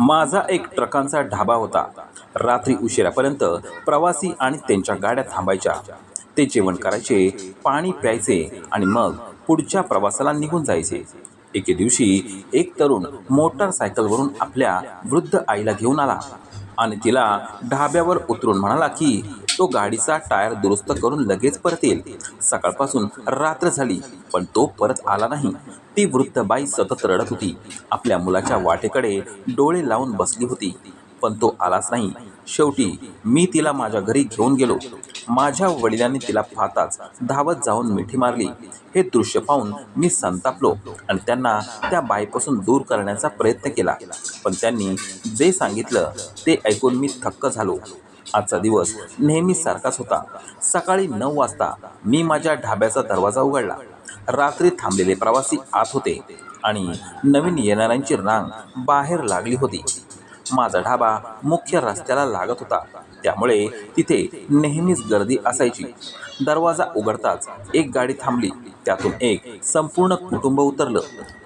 माझा एक ट्रकांचा ढाबा होता. रात्री उशिरापर्यंत प्रवासी आणि त्यांच्या गाड्या थांबायच्या. ते जेवण करायचे, पाणी प्यायचे आणि मग पुढच्या प्रवासाला निघून जायचे. एके दिवशी एक तरुण मोटारसायकलवरून आपल्या वृद्ध आईला घेऊन आला आणि तिला ढाब्यावर उतरून म्हणाला की तो गाडीचा टायर दुरुस्त करून लगेच परत येईल. सकाळपासून रात्र झाली पण तो परत आला नाही. ती वृद्ध बाई सतत रडत होती. आपल्या मुलाच्या वाटेकडे डोळे लावून बसली होती, पण तो आलाच नाही. शेवटी मी तिला माझ्या घरी घेऊन गेलो. माझ्या वडिलांनी तिला पाहताच धावत जाऊन मिठी मारली. हे दृश्य पाहून मी संतापलो आणि त्यांना त्या बाईपासून दूर करण्याचा प्रयत्न केला, पण त्यांनी जे सांगितलं ते ऐकून मी थक्क झालो. आजचा दिवस नेहमी सारखाच होता. सकाळी 9 वाजता मी माझ्या ढाब्याचा दरवाजा उघडला. रात्री थांबलेले प्रवासी आत होते आणि नवीन येणाऱ्यांची रांग बाहेर लागली होती. माझा ढाबा मुख्य रस्त्याला लागत होता, त्यामुळे तिथे नेहमीच गर्दी असायची. दरवाजा उघडताच एक गाडी थांबली. त्यातून एक संपूर्ण कुटुंब उतरलं.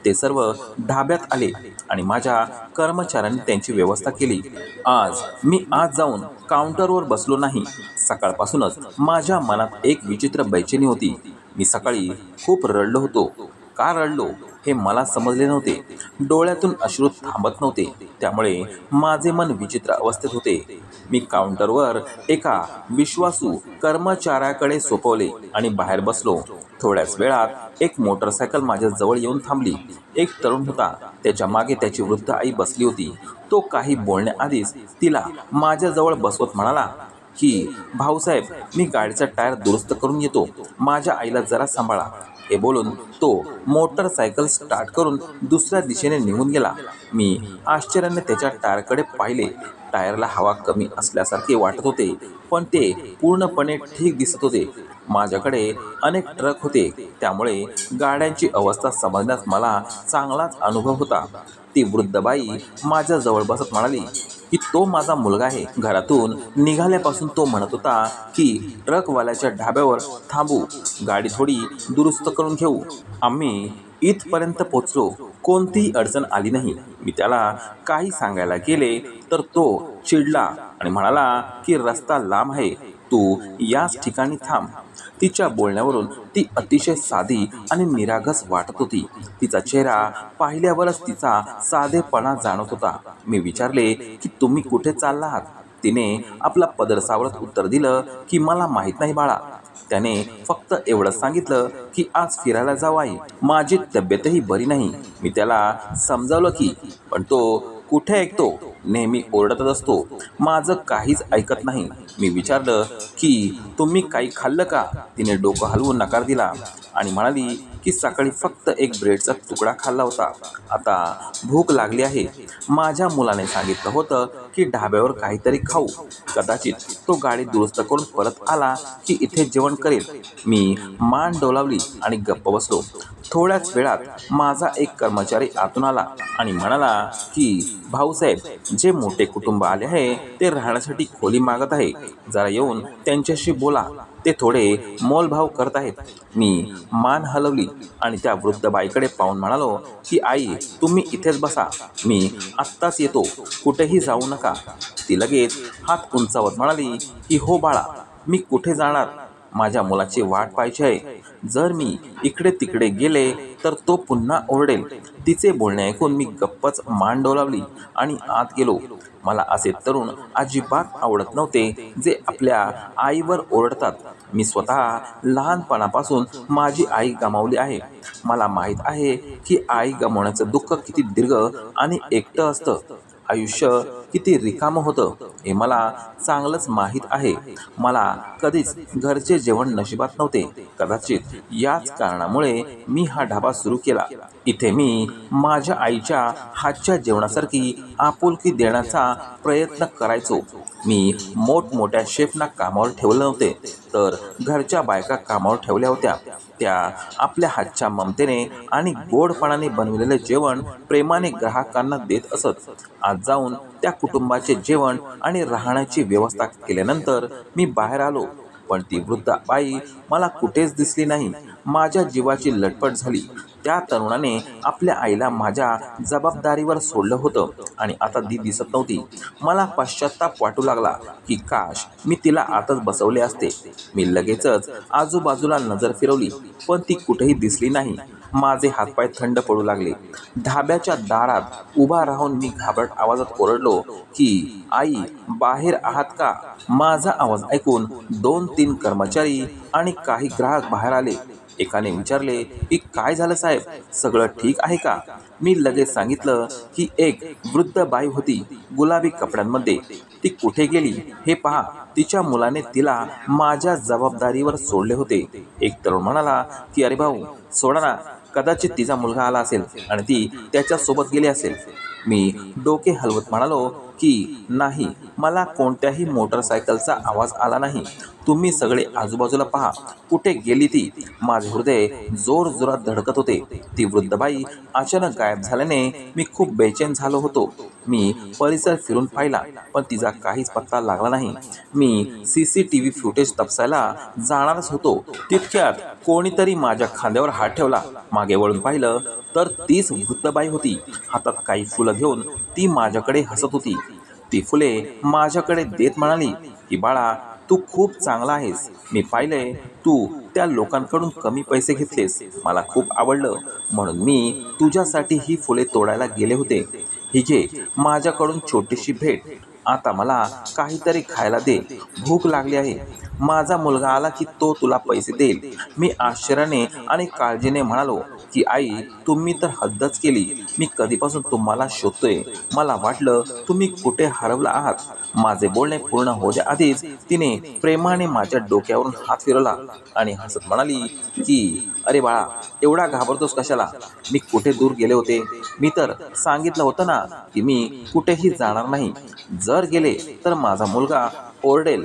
ते सर्व ढाब्यात आले आणि माझ्या कर्मचाऱ्यांनी त्यांची व्यवस्था केली. आज मी आत जाऊन काउंटरवर बसलो नाही. सकाळपासूनच माझ्या मनात एक विचित्र बेचैनी होती. मी सकाळी खूप रडलो होतो. का रडलो हे मला समजले नव्हते. डोळ्यातून अश्रू थांबत नव्हते, त्यामुळे माझे मन विचित्र अवस्थेत होते. मी काउंटरवर एका विश्वासू कर्मचाऱ्याकडे सोपवले आणि बाहेर बसलो. थोड्याच वेळात एक मोटरसायकल माझ्या जवळ येऊन थांबली. एक तरुण होता. त्याच्या मागे त्याची वृद्ध आई बसली होती. तो काही बोलण्याआधीच तिला माझ्याजवळ बसवत म्हणाला की भाऊसाहेब, मी गाडीचा टायर दुरुस्त करून येतो. माझ्या आईला जरा सांभाळा. हे बोलून तो मोटरसायकल स्टार्ट करून दुसऱ्या दिशेने निघून गेला. मी आश्चर्याने त्याच्या टायरकडे पाहिले. टायरला हवा कमी असल्यासारखे वाटत होते, पण ते पूर्णपणे ठीक दिसत होते. माझ्याकडे अनेक ट्रक होते, त्यामुळे गाड्यांची अवस्था समजण्यास मला चांगलाच अनुभव होता. ती वृद्ध बाई माझ्याजवळ बसत म्हणाली की तो माझा मुलगा आहे. घरातून निघाल्यापासून तो म्हणत होता की ट्रकवाल्याच्या ढाब्यावर थांबू, गाडी थोडी दुरुस्त करून घेऊ. आम्ही इथपर्यंत पोचलो. कोणतीही अडचण आली नाही. मी त्याला काही सांगायला गेले तर तो चिडला आणि म्हणाला की रस्ता लांब आहे, तू याच ठिकाणी थांब. तिच्या बोलण्यावरून ती अतिशय साधी आणि निरागस वाटत होती. तिचा चेहरा पाहिल्यावरच तिचा साधेपणा जाणवत होता. मी विचारले की तुम्ही कुठे चालला आहात? तिने आपला पदर सावरत उत्तर दिलं की मला माहीत नाही बाळा. त्याने फक्त एवढंच सांगितलं की आज फिरायला जाऊ आहे. माझी तब्येतही बरी नाही. मी त्याला समजावलं की, पण तो कुठे ऐकतो, नेहमी ओरडतच असतो. माझं काहीच ऐकत नाही. मी विचारलं की तुम्ही काही खाल्लं का? तिने डोकं हलवून नकार दिला आणि म्हणाली की सकाळी फक्त एक ब्रेडचा तुकडा खाल्ला होता. आता भूक लागली आहे. माझ्या मुलाने सांगितलं होतं की ढाब्यावर काहीतरी खाऊ. कदाचित तो गाडी दुरुस्त करून परत आला की इथे जेवण करेल. मी मान डोलावली आणि गप्प बसलो. थोड्याच वेळात माझा एक कर्मचारी आतून आला आणि म्हणाला की भाऊसाहेब, जे मोठे कुटुंब आले आहे ते राहण्यासाठी खोली मागत आहे. जरा येऊन त्यांच्याशी बोला. ते थोडे मोलभाव करत आहेत. मी मान हलवली आणि त्या वृद्ध बाईकडे पाहून म्हणालो की आई, तुम्ही इथेच बसा. मी आत्ताच येतो. कुठेही जाऊ नका. ती लगेच हात उंचावत म्हणाली की हो बाळा, मी कुठे जाणार? माझ्या मुलाची वाट पाहायची आहे. जर मी इकडे तिकडे गेले तर तो पुन्हा ओरडेल. तिचे बोलणे ऐकून मी गप्पच मान डोलावली आणि आत गेलो. मला असे तरुण अजिबात आवडत नव्हते जे आपल्या आईवर ओरडतात. मी स्वतः लहानपणापासून माझी आई गमावली आहे. मला माहीत आहे की आई गमावण्याचं दुःख किती दीर्घ आणि एकटं असतं. आयुष्य किती रिकामं होतं हे मला चांगलंच माहीत आहे. मला कधीच घरचे जेवण नशिबात नव्हते. कदाचित याच कारणामुळे मी हा ढाबा सुरू केला. इथे मी माझ्या आईच्या हातच्या जेवणासारखी आपुलकी देण्याचा प्रयत्न करायचो. मी मोठमोठ्या शेफना कामावर ठेवले नव्हते, तर घरच्या बायका कामावर ठेवल्या होत्या. त्या आपल्या हातच्या ममतेने आणि गोडपणाने बनविलेले जेवण प्रेमाने ग्राहकांना देत असत. आज जाऊन त्या कुटुंबाचे जेवण आणि राहण्याची व्यवस्था केल्यानंतर मी बाहेर आलो, पण ती वृद्ध बाई मला कुठेच दिसली नाही. माझ्या जीवाची लटपट झाली. त्या तरुणाने आपल्या आईला माझ्या जबाबदारीवर सोडलं होतं आणि आता ती दिसत नव्हती. मला पश्चाताप वाटू लागला की काश मी तिला आतच बसवले असते. मी लगेचच आजूबाजूला नजर फिरवली, पण ती कुठेही दिसली नाही. माझे हातपाय थंड पडू लागले. ढाब्याच्या दारात उभा राहून मी घाबरट आवाजात ओरडलो की आई, बाहेर आहात का? माझा आवाज ऐकून 2-3 कर्मचारी आणि काही ग्राहक बाहेर आले. एकाने विचारले की काय झालं साहेब, सगळं ठीक आहे का? मी लगेच सांगितलं की एक वृद्ध बाई होती गुलाबी कपड्यांमध्ये, ती कुठे गेली हे पहा. तिच्या मुलाने तिला माझ्या जबाबदारीवर सोडले होते. एक तरुण म्हणाला की अरे भाऊ, सोडा ना, कदाचित तिचा मुलगा आला असेल आणि ती त्याच्यासोबत गेली असेल. मी डोके हलवत म्हणालो की नाही, मला कोणत्याही मोटरसायकलचा आवाज आला नाही. तुम्ही सगळे आजूबाजूला पहा, कुठे गेली ती? माझे हृदय जोरजोरात धडकत होते. ती वृद्ध बाई अचानक गायब झाल्याने मी खूप बेचैन झालो होतो. मी परिसर फिरून पाहिला, पण तिचा काहीच पत्ता लागला नाही. मी CCTV फुटेज तपासायला जाणारच होतो, तितक्यात कोणीतरी माझ्या खांद्यावर हात ठेवला. मागे वळून पाहिलं तर तीच वृद्ध बाई होती. हातात काही फुलं घेऊन ती माझ्याकडे हसत होती. ती फुले माझ्याकडे देत म्हणाली की बाळा, तू खूप चांगला आहेस. मी पाहिलंय तू त्या लोकांकडून कमी पैसे घेतलेस. मला खूप आवडलं, म्हणून मी तुझ्यासाठी ही फुले तोडायला गेले होते. ही घे माझ्याकडून छोटीशी भेट. आता मला काहीतरी खायला दे, भूक लागली आहे. माझा मुलगा आला की तो तुला पैसे देईल. मी आश्चर्याने आणि काळजीने म्हणालो की आई, तुम्ही तर हद्दच केली. मी कधीपासून तुम्हाला शोधतोय. मला वाटलं तुम्ही कुठे हरवला आहात. माझे बोलणे पूर्ण होण्याआधीच तिने प्रेमाने माझ्या डोक्यावरून हात फिरवला आणि हसत म्हणाली की अरे बाळा, एवढा घाबरतोस कशाला? मी कुठे दूर गेले होते? मी तर सांगितलं होतं ना की मी कुठेही जाणार नाही. जर गेले तर माझा मुलगा ओरडेल.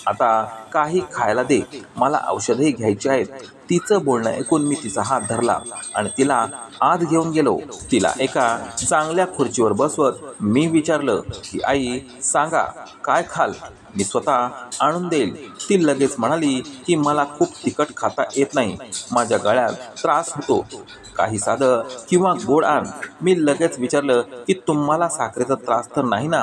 आता काही खायला दे, मला औषधही घ्यायची आहेत. तिचं बोलणं ऐकून मी तिचा हात धरला आणि तिला आत घेऊन गेलो. तिला एका चांगल्या खुर्चीवर बसवत मी विचारलं की आई, सांगा काय खाल? मी स्वतः आणून देईल. ती लगेच म्हणाली की मला खूप तिखट खाता येत नाही, माझ्या गळ्यात त्रास होतो. काही साधं किंवा गोड आण. मी लगेच विचारलं की तुम्हाला साखरेचा त्रास तर नाही ना?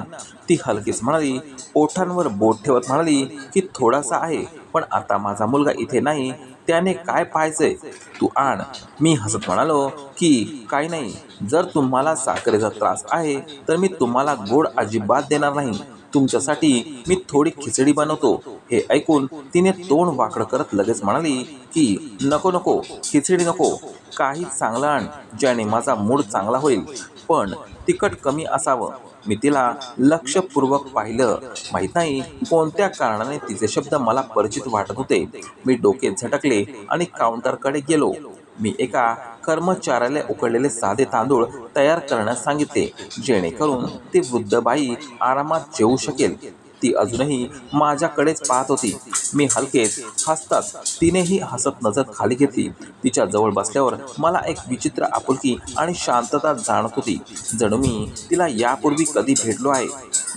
ती हलकीच म्हणाली. ओठांवर बोट ठेवत म्हणाली की थोडासा आहे, पण आता माझा मुलगा इथे नाही, त्याने काय पाहायचंय? तू आण. मी हसत म्हणालो की काही नाही, जर तुम्हाला साखरेचा त्रास आहे तर मी तुम्हाला गोड अजिबात देणार नाही. तुमच्यासाठी मी थोडी खिचडी बनवतो. हे ऐकून तिने तोंड वाकडं करत लगेच म्हणाली की नको नको, खिचडी नको, काही चांगलं आण ज्याने माझा मूड चांगला होईल, पण तिखट कमी असावं. मी तिला लक्षपूर्वक पाहिलं. माहीत नाही कोणत्या कारणाने तिचे शब्द मला परिचित वाटत होते. मी डोके झटकले आणि काउंटरकडे गेलो. मी एका कर्मचाऱ्याला उकडलेले साधे तांदूळ तयार करण्यास सांगितले, जेणेकरून ती वृद्ध बाई आरामात जेवू शकेल. ती अजूनही माझ्याकडेच पाहत होती. मी हलकेच हसताच तिनेही हसत नजर खाली घेतली. तिच्या जवळ बसल्यावर मला एक विचित्र आपुलकी आणि शांतता जाणवत होती, जणू मी तिला यापूर्वी कधी भेटलो आहे.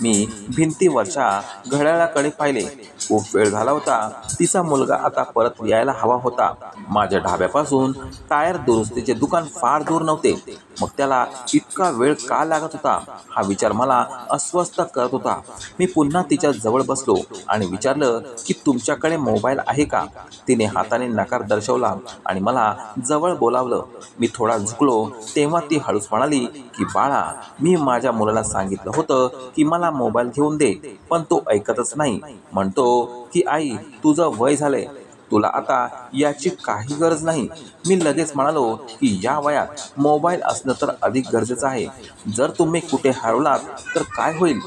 मी भिंतीवरच्या घड्याळाकडे पाहिले. खूप वेळ झाला होता. तिचा मुलगा आता परत यायला हवा होता. माझ्या ढाब्यापासून टायर दुरुस्तीचे दुकान फार दूर नव्हते. मग त्याला इतका वेळ का लागत होता हा विचार मला अस्वस्थ करत होता. मी पुन्हा तिच्या जवळ बसलो आणि विचारलं की तुमच्याकडे मोबाईल आहे का? तिने हाताने नकार दर्शवला आणि मला जवळ बोलावलं. मी थोडा झुकलो तेव्हा ती हळूच म्हणाली की बाळा, मी माझ्या मुलाला सांगितलं होतं की मला मोबाईल घेऊन दे, पण तो ऐकतच नाही. म्हणतो की आई, तुझं वय झालंय, तुला आता याची काही गरज नाही. मी लगेच म्हणालो की या वयात मोबाईल असणं तर अधिक गरजेचं आहे. जर तुम्ही कुठे हरवलात तर काय होईल?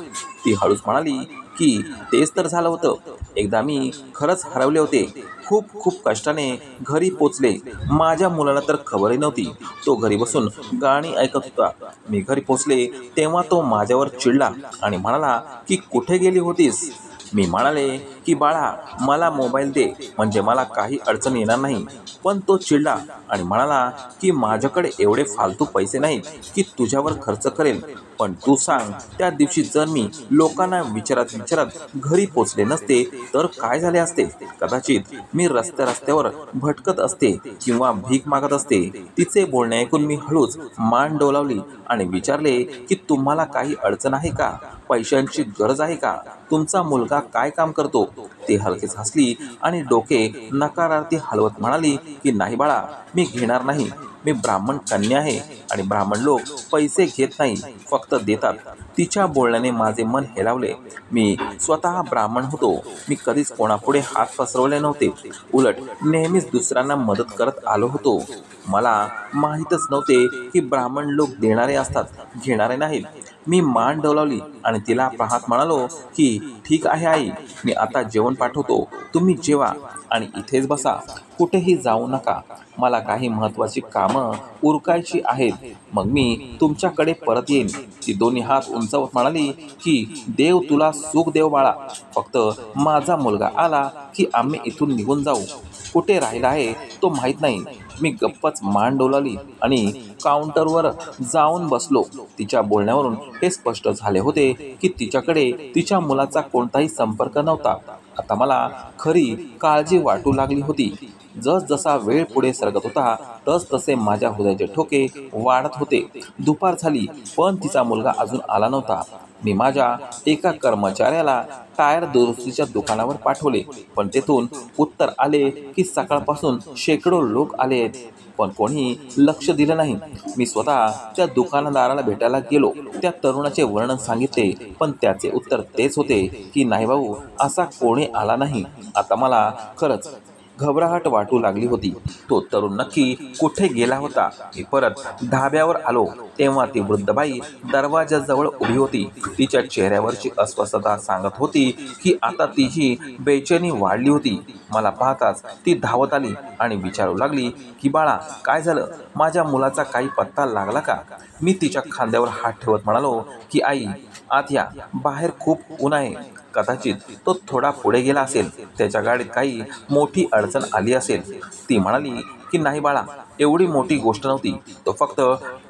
ती हळूच म्हणाली की तेच तर झालं होतं. एकदा मी खरंच हरवले होते. खूप खूप कष्टाने घरी पोचले. माझ्या मुलाला तर खबरही नव्हती. तो घरी बसून गाणी ऐकत होता. मी घरी पोचले तेव्हा तो माझ्यावर चिडला आणि म्हणाला की कुठे गेली होतीस? मी म्हणाले की बाळा मला मोबाईल दे, म्हणजे मला काही अडचण येणार नाही. पण तो चिडला आणि म्हणाला की माझ्याकडे एवढे फालतू पैसे नाहीत की तुझ्यावर खर्च करेल. पण तू सांग, त्या दिवशी जर मी लोकांना विचारत विचारत घरी पोचले नसते तर काय झाले असते? कदाचित मी रस्त्यावर भटकत असते किंवा भीक मागत असते. तिचे बोलणे ऐकून मी हळूच मान डोलावली आणि विचारले की तुम्हाला काही अडचण आहे का? पैशांची गरज आहे का? तुमचा मुलगा काय काम करतो? ती हलकेच हसली आणि डोके नकारार्थी हलवत म्हणाली की नाही बाळा, मी घेणार नाही. मी ब्राह्मण कन्या आहे आणि ब्राह्मण लोक पैसे घेत नाही, फक्त देतात. तिच्या बोलण्याने माझे मन हेलावले. मी स्वतः ब्राह्मण होतो. मी कधीच कोणापुढे हात पसरवले नव्हते. उलट नेहमीच दुसऱ्यांना मदत करत आलो होतो. मला माहीतच नव्हते की ब्राह्मण लोक देणारे असतात, घेणारे नाहीत. मी मान डोलावली आणि तिला पाहत म्हणालो की ठीक आहे आई, मी आता जेवण पाठवतो. तुम्ही जेवा आणि इथेच बसा, कुठेही जाऊ नका. मला काही महत्त्वाची कामं उरकायची आहेत, मग मी तुमच्याकडे परत येईन. ती दोन्ही हात उंचावत म्हणाली की देव तुला सुख देव बाळा. फक्त माझा मुलगा आला की आम्ही इथून निघून जाऊ. कुठे राहिला आहे तो माहीत नाही. मी गप्पच मान डोलावली आणि काउंटरवर जाऊन बसलो. तिच्या बोलण्यावरून हे स्पष्ट झाले होते की तिच्याकडे तिच्या मुलाचा कोणताही संपर्क नव्हता. आता मला खरी काळजी वाटू लागली होती. जसजसा वेळ पुढे सरकत होता तसतसे माझ्या हृदयाचे ठोके वाढत होते. दुपार झाली पण तिचा मुलगा अजून आला नव्हता. मी माझ्या एका कर्मचाऱ्याला टायर दुरुस्तीच्या दुकानावर पाठवले, पण तेथून उत्तर आले की सकाळपासून शेकडो लोक आले आहेत, पण कोणी लक्ष दिलं नाही. मी स्वतः त्या दुकानदाराला भेटायला गेलो. त्या तरुणाचे वर्णन सांगितले, पण त्याचे उत्तर तेच होते की नाही भाऊ, असा कोणी आला नाही. आता मला खरंच घबराहट वाटू लागली होती. तो तरुण नक्की कुठे गेला होता? मी परत ढाब्यावर आलो तेव्हा ती वृद्ध बाई दरवाजाजवळ उभी होती. तिच्या चेहऱ्यावरची अस्वस्थता सांगत होती की आता तिची बेचैनी वाढली होती. मला पाहताच ती धावत आली आणि विचारू लागली की बाळा काय झालं? माझ्या मुलाचा काही पत्ता लागला का? मी तिच्या खांद्यावर हात ठेवत म्हणालो की आई, आत या, बाहेर खूप ऊन आहे. कदाचित तो थोडा पुढे गेला असेल, त्याच्या गाडीत काही मोठी अडचण आली असेल. ती म्हणाली की नाही बाळा, एवढी मोठी गोष्ट नव्हती. तो फक्त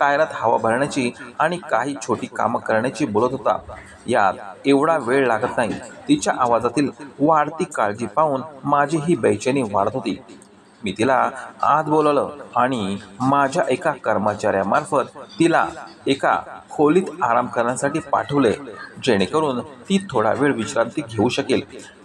टायरात हवा भरण्याची आणि काही छोटी कामं करण्याची बोलत होता. यात एवढा वेळ लागत नाही. तिच्या आवाजातील वाढती काळजी पाहून माझी ही बेचैनी वाढत होती. मी तिला आत बोलवलं आणि माझ्या एका कर्मचाऱ्यामार्फत तिला एका खोलीत आराम करण्यासाठी पाठवले, जेणेकरून ती थोडा वेळ विश्रांती घेऊ शकेल.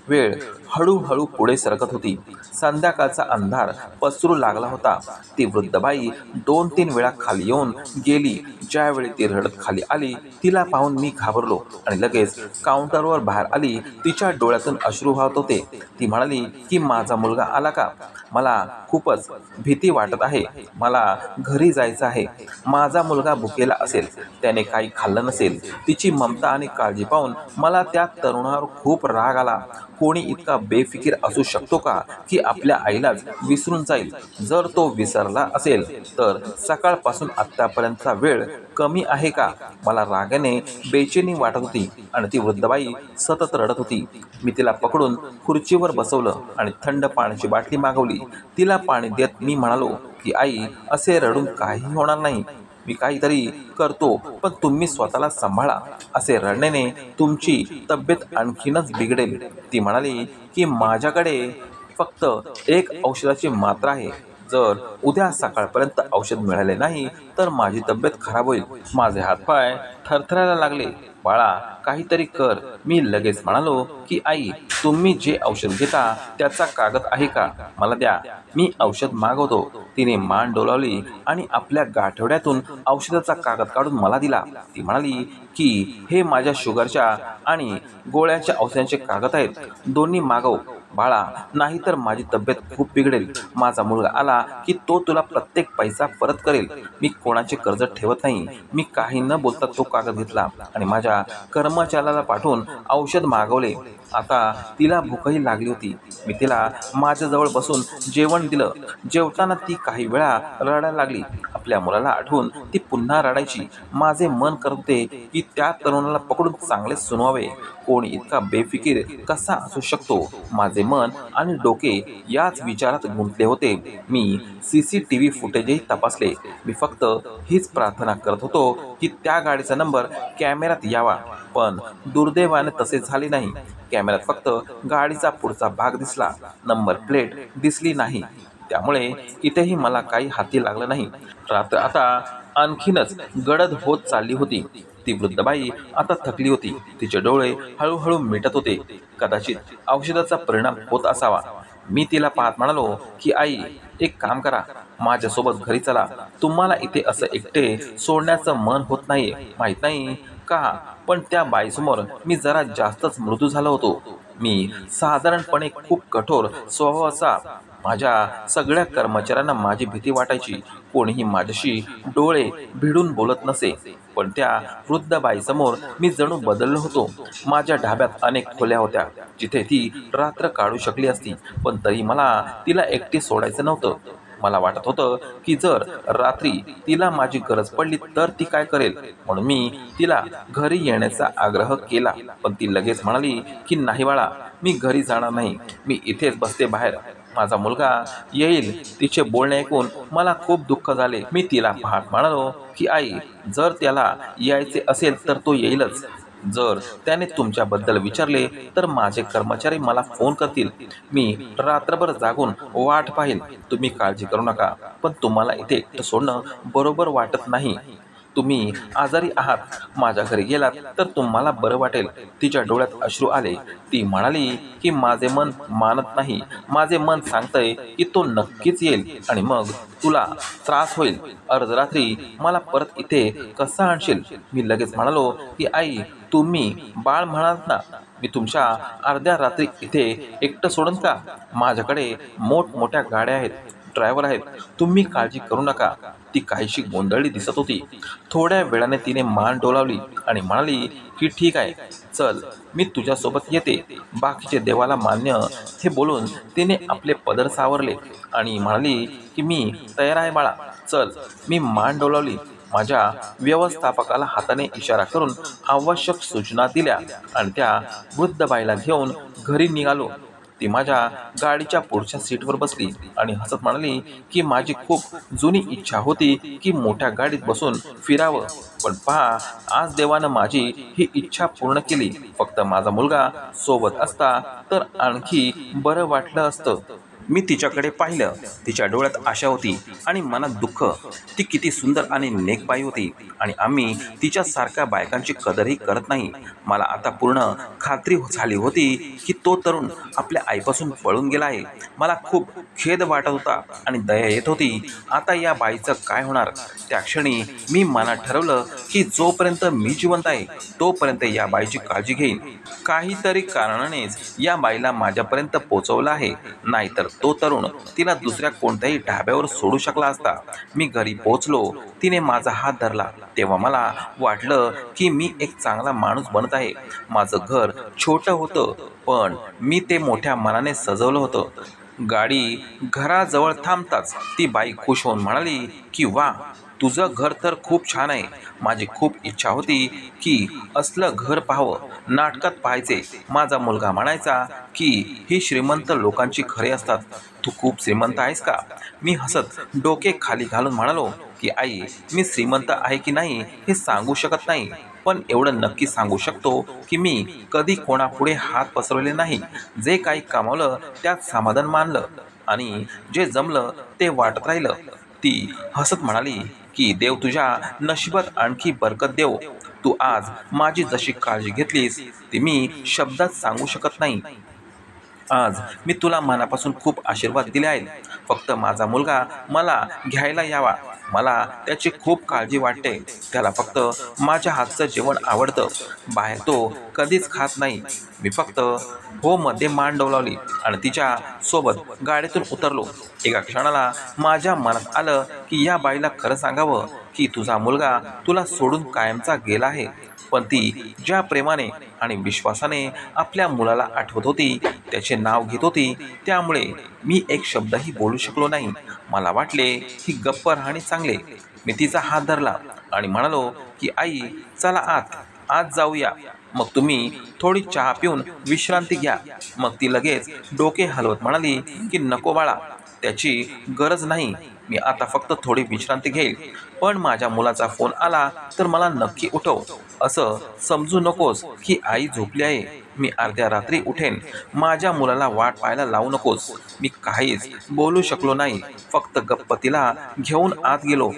वेळ हळूहळू पुढे सरकत होती. संध्याकाळचा अंधार पसरू लागला होता. ती वृद्ध बाई 2-3 वेळा खाली येऊन गेली. ज्यावेळी ती रडत खाली आली तिला पाहून मी घाबरलो आणि लगेच काउंटरवर बाहेर आली. तिच्या डोळ्यातून अश्रू वाहत होते. ती म्हणाली की माझा मुलगा आला का? मला खूपच भीती वाटत आहे. मला घरी जायचं आहे. माझा मुलगा भुकेला असेल, त्याने काही खाल्लं नसेल. तिची ममता आणि काळजी पाहून मला त्या तरुणावर खूप राग आला. कोणी इतका बेफिकीर असू शकतो का की आपल्या आईलाच विसरून जाईल? जर तो विसरला असेल तर सकाळपासून आत्तापर्यंतचा वेळ कमी आहे का? मला रागाने बेचैनी वाटत होती आणि ती वृद्धबाई सतत रडत होती. मी तिला पकडून खुर्चीवर बसवलं आणि थंड पाण्याची बाटली मागवली. तिला पाणी देत मी म्हणालो की आई, असे रडून काही होणार नाही. मी काहीतरी करतो, पण तुम्ही स्वतःला सांभाळा. असे रडण्याने तुमची तब्येत आणखीनच बिघडेल. ती म्हणाली की माझ्याकडे फक्त एक औषधाची मात्रा आहे. जर उद्या सकाळपर्यंत औषध मिळाले नाही तर माझी तब्येत खराब होईल. माझे हातपाय थरथरायला लागले. बाळा काहीतरी कर. मी लगेच म्हणालो की आई, तुम्ही जे औषध घेता त्याचा कागद आहे का? मला द्या, मी औषध मागवतो. तिने मान डोलावली आणि आपल्या गाठोड्यातून औषधाचा कागद काढून मला दिला. ती म्हणाली की हे माझ्या शुगरच्या आणि गोळ्याच्या औषधांचे कागद आहेत. दोन्ही मागव. बाळा, नाहीतर माझी तब्येत खूप बिघडेल. माझा मुलगा आला की तो तुला प्रत्येक पैसा परत करेल. मी कोणाचे कर्ज ठेवत नाही. मी काही न बोलता तो कागद घेतला आणि माझ्या कर्मचाऱ्याला पाठवून औषध मागवले. आता तिला भूकही लागली होती. मी तिला माझ्याजवळ बसून जेवण दिलं. जेवताना ती काही वेळा रडायला लागली. आपल्या मुलाला आठवून ती पुन्हा रडायची. माझे मन करत होते की त्या तरुणाला पकडून चांगले सुनवावे. कोणी इतका बेफिकीर कसा असू शकतो? माझे मन आणि डोके याच विचारात गुंतले होते. मी CCTV फुटेजही तपासले. मी फक्त हीच प्रार्थना करत होतो की त्या गाडीचा नंबर कॅमेऱ्यात यावा. पण दुर्दैवाने तसे झाले नाही. कॅमेऱ्यात फक्त गाडीचा पुढचा भाग दिसला, नंबर प्लेट दिसली नाही. त्यामुळे इथेही मला काही हाती लागलं नाही. रात्र आता आणखीनच गडद होत चालली होती. ती वृद्ध बाई आता थकली होती. तिचे डोळे हळूहळू मिटत होते. कदाचित औषधाचा परिणाम होत असावा. मी तिला पाहत म्हणालो की आई, एक काम करा, माझ्यासोबत घरी चला. तुम्हाला इथे असं एकटे सोडण्याचं मन होत नाहीये, माहित नाही का? पण त्या बाईसमोर मी जरा जास्तच मृदू झालो होतो. मी साधारणपणे खूप कठोर स्वभावाचा. माझ्या सगळ्या कर्मचाऱ्यांना माझी भीती वाटायची. कोणीही माझ्याशी डोळे भिडून बोलत नसे. पण त्या वृद्ध बाईसमोर मी जणू बदललो होतो. माझ्या ढाब्यात अनेक खोल्या होत्या जिथे ती रात्र काढू शकली असती. पण तरी मला तिला एकटी सोडायचं नव्हतं. मला वाटत होतं की जर रात्री तिला माझी गरज पडली तर ती काय करेल. म्हणून मी तिला घरी येण्याचा आग्रह केला. पण ती लगेच म्हणाली की नाही बाळा, मी घरी जाणार नाही. मी इथेच बसते बाहेर. माझा मुलगा येईल. तिचे बोलणे ऐकून मला खूप दुःख झाले. मी तिला पाहत म्हणालो की आई, जर त्याला यायचे असेल तर तो येईलच. जर त्याने तुमच्याबद्दल विचारले तर माझे कर्मचारी मला फोन करतील. मी रात्रभर जागून वाट पाहिल. तुम्ही काळजी करू नका. पण तुम्हाला इथे एकटं सोडणं बरोबर वाटत नाही. तुम्ही आजारी आहात. माझ्या घरी गेलात तर तुम्हाला बरं वाटेल. तिच्या डोळ्यात अश्रू आले. ती म्हणाली की माझे मन मानत नाही. माझे मन सांगतंय की तो नक्कीच येईल आणि मग तुला त्रास होईल. अर्धरात्री मला परत इथे कसा आणशील? मी लगेच म्हणालो की आई, तुम्ही बाळ म्हणालात ना, मी तुमच्या अर्ध्या रात्री इथे एकटं सोडून का? माझ्याकडे मोठमोठ्या गाड्या आहेत, ड्रायव्हर आहेत. तुम्ही काळजी करू नका. ती काहीशी गोंधळली दिसत होती. थोड्या वेळाने तिने मान डोलावली आणि म्हणाली की ठीक आहे, चल, मी तुझ्यासोबत येते. बाकीचे देवाला मान्य, हे बोलून तिने आपले पदर सावरले आणि म्हणाली की मी तयार आहे बाळा, चल. मी मान डोलावली. माझ्या व्यवस्थापकाला हाताने इशारा करून आवश्यक सूचना दिल्या आणि त्या वृद्ध बाईला घेऊन घरी निघालो. ती माझ्या गाडीच्या पुढच्या सीटवर बसली आणि हसत म्हणाली की माझी खूप जुनी इच्छा होती की मोठ्या गाडीत बसून फिरावं. पण पहा, आज देवानं माझी ही इच्छा पूर्ण केली. फक्त माझा मुलगा सोबत असता तर आणखी बरं वाटलं असतं. मी तिच्याकडे पाहिलं. तिच्या डोळ्यात आशा होती आणि मनात दुःख. ती किती सुंदर आणि नेक बाई होती आणि आम्ही तिच्यासारख्या बायकांची कदरही करत नाही. मला आता पूर्ण खात्री झाली होती की तो तरुण आपल्या आईपासून पळून गेला आहे. मला खूप खेद वाटत होता आणि दया येत होती. आता या बाईचं काय होणार? त्या क्षणी मी मनात ठरवलं की जोपर्यंत मी जिवंत आहे तोपर्यंत या बाईची काळजी घेईन. काहीतरी कारणानेच या बाईला माझ्यापर्यंत पोचवलं आहे, नाहीतर तो तरुण तिला दुसऱ्या कोणत्याही ढाब्यावर सोडू शकला असता. मी घरी पोहोचलो. तिने माझा हात धरला. तेव्हा मला वाटलं की मी एक चांगला माणूस बनत आहे. माझं घर छोटं होतं, पण मी ते मोठ्या मनाने सजवलं होतं. गाडी घराजवळ थांबताच ती बाई खुश होऊन म्हणाली की वा, तुझं घर तर खूप छान आहे. माझी खूप इच्छा होती की असलं घर पाहावं, नाटकात पाहायचे. माझा मुलगा म्हणायचा की ही श्रीमंत लोकांची घरे असतात. तू खूप श्रीमंत आहेस का? मी हसत डोके खाली घालून म्हणालो की आई, मी श्रीमंत आहे की नाही हे सांगू शकत नाही, पण एवढं नक्की सांगू शकतो की मी कधी कोणापुढे हात पसरवले नाही. जे काही कमावलं त्यात समाधान मानलं आणि जे जमलं ते वाटत राहिलं. ती हसत म्हणाली की देव तुझ्या नशिबात आणखी बरकत देव. तू आज माझी जशी काळजी घेतलीस ती मी शब्दात सांगू शकत नाही. आज मी तुला मनापासून खूप आशीर्वाद दिले आहेत. फक्त माझा मुलगा मला घ्यायला यावा. मला त्याची खूप काळजी वाटते. त्याला फक्त माझ्या हातचं जेवण आवडतं. बाहेर तो कधीच खात नाही. मी फक्त हो मध्ये मान डोलावली आणि तिच्या सोबत गाडीतून उतरलो. एका क्षणाला माझ्या मनात आलं की या बाईला खरं सांगावं की तुझा मुलगा तुला सोडून कायमचा गेला आहे. पण ती ज्या प्रेमाने आणि विश्वासाने आपल्या मुलाला आठवत होती, त्याचे नाव घेत होती, त्यामुळे मी एक शब्दही बोलू शकलो नाही. मला वाटले की गप्प राहणे चांगले. मी तिचा हात धरला आणि म्हणालो की आई, चला आज जाऊया. मग तुम्ही थोडी चहा पिऊन विश्रांती घ्या. मग ती लगेच डोके हलवत म्हणाली की नको बाळा, त्याची गरज नाही. मी आता फक्त थोडी विश्रांती घेईल. पण माझ्या मुलाचा फोन आला तर मला नक्की उठव. असं समजू नकोस की आई झोपली आहे. मी अर्ध्या रात्री उठेन. माझ्या मुलाला वाट पाहायला लावू नकोस. मी काहीच बोलू शकलो नाही. फक्त गप्प तिला घेऊन आत गेलो.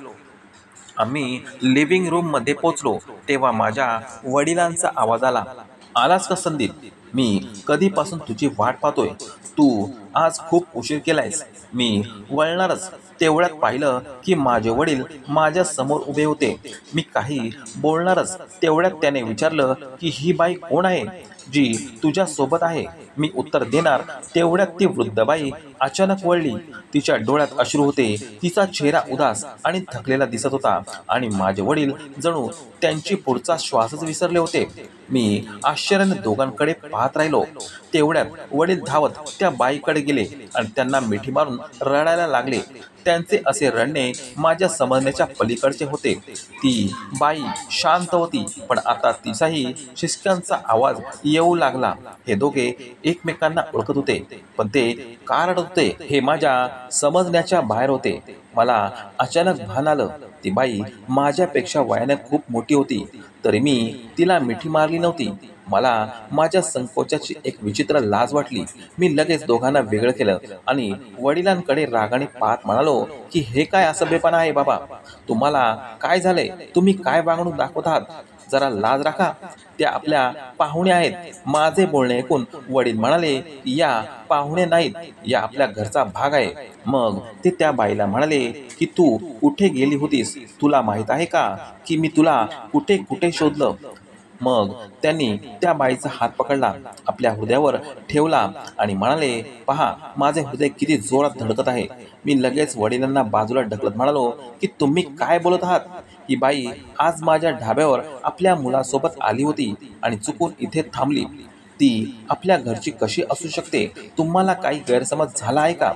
आम्ही लिव्हिंग रूम मध्ये पोचलो तेव्हा माझ्या वडिलांचा आवाज आला. आलास का संदीप? मी कधीपासून तुझी वाट पाहतोय. तू आज खूप उशीर केलायस. मी वळणारच तेवढ्यात पाहिलं की माझे वडील माझ्या समोर उभे होते. मी काही बोलणारच तेवढ्यात त्याने विचारलं की ही बाई कोण आहे जी तुझ्या सोबत आहे? मी उत्तर देणार तेवढ्यात ती वृद्ध बाई अचानक वळली. तिच्या डोळ्यात अश्रू होते. तिचा चेहरा उदास आणि थकलेला दिसत होता आणि माझे वडील जणू त्यांची पुढचा श्वासच विसरले होते. मी आश्चर्याने दोघांकडे पाहत राहिलो. तेवढ्यात वडील धावत त्या बाईकडे गेले आणि त्यांना मिठी मारून रडायला लागले. त्यांचे असे रडणे माझ्या समजण्याच्या पलीकडचे होते. ती बाई शांत होती, पण आता तिचाही शिसक्यांचा आवाज येऊ लागला. हे दोघे एकमेकांना ओळखत होते, पण ते का रडत होते हे माझ्या समजण्याच्या बाहेर होते. मला अचानक भान आलं. ती बाई माझ्यापेक्षा वयाने खूप मोठी होती, तरी मी तिला मिठी मारली नव्हती. मला माझ्या संकोचाची एक विचित्र लाज वाटली. मी लगेच दोघांना वेगळं केलं आणि वडिलांकडे रागाने पाहत म्हणालो की हे काय असभ्यपणा आहे बाबा? तुम्हाला काय झालंय? तुम्ही काय वागणूक दाखवत आहात? जरा लाज राखा. त्या आपल्या पाहुणे आहेत. माझे बोलणे ऐकून वडील म्हणाले या पाहुणे नाहीत, या आपल्या घरचा भाग आहे. मग ते त्या बाईला म्हणाले की तू कुठे गेली होतीस? तुला माहित आहे का की मी तुला कुठे कुठे शोधलं? मग त्यांनी त्या बाईचा हात पकडला, आपल्या हृदयावर ठेवला आणि म्हणाले, पहा माझे हृदय किती जोरात धडकत आहे. मी लगेच वडिलांना बाजूला ढकलत म्हणालो की तुम्ही काय बोलत आहात? ही बाई आज माझ्या ढाब्यावर आपल्या मुलासोबत आली होती आणि चुकून इथे थांबली. ती आपल्या घरची कशी असू शकते? तुम्हाला काही गैरसमज झाला आहे का?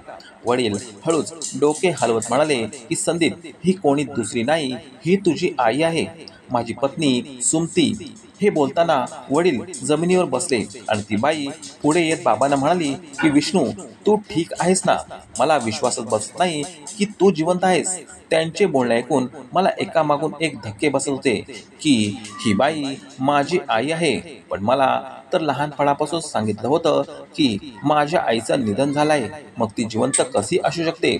वडील हळूच डोके हलवत म्हणाले की संदीप, ही कोणी दुसरी नाही, ही तुझी आई आहे, माझी पत्नी सुमती. हे बोलताना वडील जमिनीवर बसले आणि ती बाई पुढे येत बाबांना म्हणाली की विष्णू, तू ठीक आहेस ना? मला विश्वासच बसत नाही की तू जिवंत आहेस. त्यांचे बोलणे ऐकून मला एकामागून एक धक्के बसत होते की ही बाई माझी आई आहे, पण मला तर लहानपणापासून सांगितलं होतं की माझ्या आईचं निधन झालं आहे. मग ती जिवंत कशी असू शकते?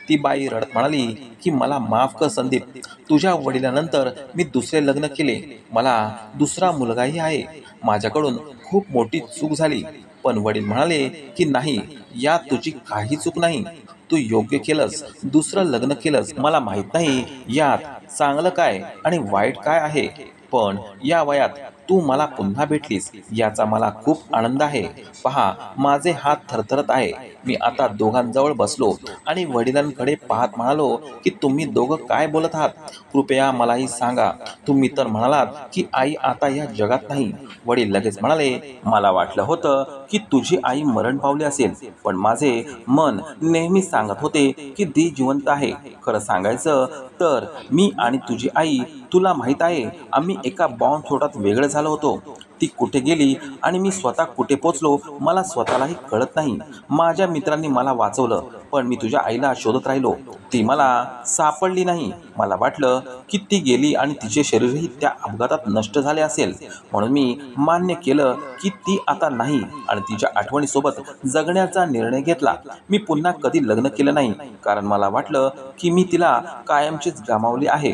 ती बाई रडत म्हणाली की मला माफ कर संदीप, तुझ्या वडिलांनंतर मी दुसरे लग्न केले. मला दुसरा मुलगाही आहे. माझ्याकडून खूप मोठी चूक झाली. पण वडील म्हणाले की नाही, यात तुझी काही चूक नाही. तू योग्य केलंस, दुसरं लग्न केलंस. मला माहित नाही यात चांगलं काय आणि वाईट काय आहे, पण या वयात तू मला पुन्हा भेटलीस याचा मला खूप आनंद आहे. पहा माझे हात थरथरत आहे. मी आता दोघांजवळ बसलो आणि वडिलांकडे पाहत म्हणालो की तुम्ही दोघं काय बोलत आहात? कृपया मलाही सांगा. तुम्ही तर म्हणालात की आई आता या जगात नाही. वडील लगेच म्हणाले, मला वाटलं होतं की तुझी आई मरण पावली असेल, पण माझे मन नेहमी सांगत होते की ती जिवंत आहे. खरं सांगायचं तर मी आणि तुझी आई, तुला माहित आहे, आम्ही एका बॉम्ब स्फोटात वेगळे झालो होतो. ती कुठे गेली आणि मी स्वतः कुठे पोचलो मला स्वतःलाही कळत नाही. माझ्या मित्रांनी मला वाचवलं, पण मी तुझ्या आईला शोधत राहिलो. ती मला सापडली नाही. मला वाटलं की ती गेली आणि तिचे शरीरही त्या अपघातात नष्ट झाले असेल, म्हणून मी मान्य केलं की ती आता नाही आणि तिच्या आठवणीसोबत जगण्याचा निर्णय घेतला. मी पुन्हा कधी लग्न केलं नाही, कारण मला वाटलं की मी तिला कायमचीच गमावली आहे.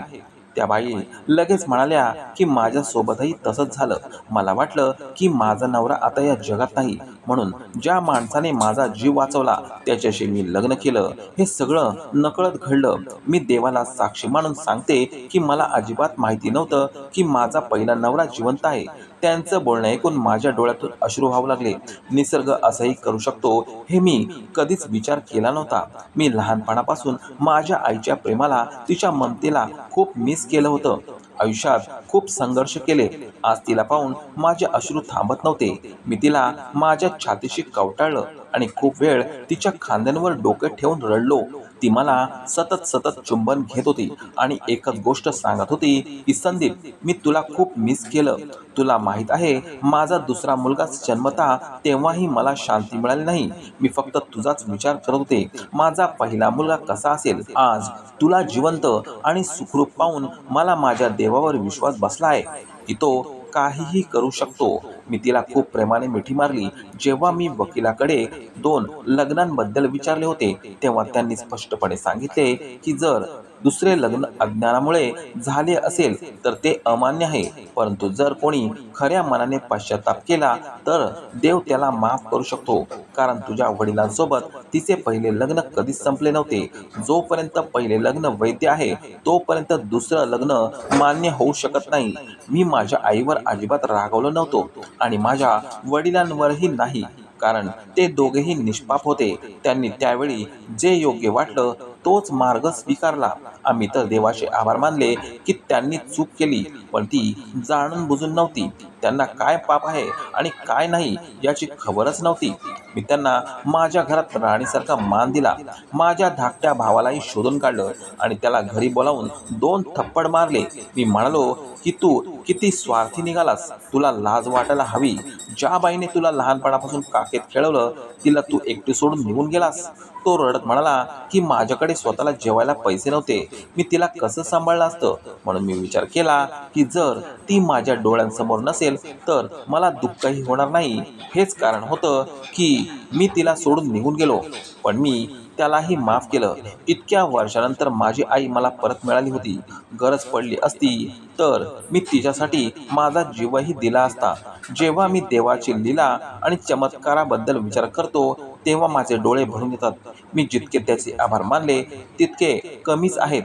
त्या बाई लगेच म्हणाल्या की माझ्यासोबतही तसंच झालं. मला वाटलं की माझा नवरा आता या जगात नाही, म्हणून ज्या माणसाने माझा जीव वाचवला त्याच्याशी मी लग्न केलं. हे सगळं नकळत घडलं. मी देवाला साक्षी मानून सांगते की मला अजिबात माहिती नव्हतं की माझा पहिला नवरा जिवंत आहे. त्यांचं बोलणं ऐकून माझ्या डोळ्यातून अश्रू वाहू लागले. निसर्ग असंही करू शकतो हे मी कधीच विचार केला नव्हता. मी लहानपणापासून माझ्या आईच्या प्रेमाला, तिच्या ममतेला खूप मिस केलं होतं. आयुष्यात खूप संघर्ष केले. आज तिला पाहून माझे अश्रू थांबत नव्हते. मी तिला माझ्या छातीशी कवटाळलं आणि खूप वेळ तिच्या खांद्यांवर डोके ठेवून रडलो. ती मला सतत चुंबन घेत होती आणि एकच गोष्ट सांगत होती की संदीप, मी तुला खूप मिस केलं. तुला माहित आहे, माझा दुसरा मुलगा जन्मता तेव्हाही मला शांती मिळाली नाही. मी फक्त तुझाच विचार करत होते. माझा पहिला मुलगा कसा असेल. आज तुला जिवंत आणि सुखरूप पाहून मला माझ्या देवावर विश्वास बसला आहे की तो काहीही करू शकतो. मी तिला खूप प्रेमाने मिठी मारली. जेव्हा मी वकिलाकडे 2 लग्नांबद्दल विचारले होते तेव्हा त्यांनी स्पष्टपणे सांगितले की जर दुसरे लग्न अज्ञानामुळे झाले असेल तर ते अमान्य आहे, परंतु जर कोणी खऱ्या मनाने पश्चाताप केला तर देव त्याला माफ करू शकतो. कारण तुझ्या वडिलांसोबत तिचे पहिले लग्न कधीच संपले नव्हते. जोपर्यंत पहिले लग्न वैध आहे तोपर्यंत दुसरं लग्न मान्य होऊ शकत नाही. मी माझ्या आईवर अजिबात रागावलो नव्हतो आणि माझ्या वडिलांवरही नाही, कारण ते दोघेही निष्पाप होते. त्यांनी त्यावेळी जे योग्य वाटलं तोच मार्ग स्वीकारला. आम्ही तर देवाचे आभार मानले की त्यांनी चूक केली, पण ती जाणून बुजून नव्हती. त्यांना काय पाप आहे आणि काय नाही याची खबरच नव्हती. मी त्यांना माझ्या घरात राणीसारखा मान दिला. माझ्या धाकट्या भावालाही शोधून काढलं आणि त्याला घरी बोलावून 2 थप्पड मारले. मी म्हणालो की तू किती स्वार्थी निघालास. तुला लाज वाटायला हवी. ज्या बाईने तुला लहानपणापासून काखेत खेळवलं तिला तू एकटी सोडून निघून गेलास. तो रडत म्हणाला की माझ्याकडे स्वतःला जेवायला पैसे नव्हते. मी तिला कसं सांभाळलं असतं. म्हणून मी विचार केला की जर ती माझ्या डोळ्यांसमोर नसेल तर मला दुःखही होणार नाही. हेच कारण होतं की मी तिला सोडून निघून गेलो. पण मी त्यालाही माफ केलं. इतक्या वर्षानंतर माझी आई मला परत मिळाली होती. गरज पडली असती तर मी तिच्यासाठी माझा जीवही दिला असता. जेव्हा मी देवाची लीला आणि चमत्काराबद्दल विचार करतो तेव्हा माझे डोळे भरून येतात. मी जितके त्याचे आभार मानले तितके कमीच आहेत.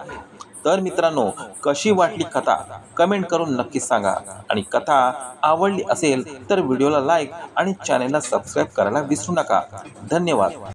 तर मित्रांनो, कशी वाटली कथा कमेंट करून नक्की सांगा. आणि कथा आवडली असेल तर व्हिडिओला लाईक आणि चॅनेलला सबस्क्राईब करायला विसरू नका. धन्यवाद.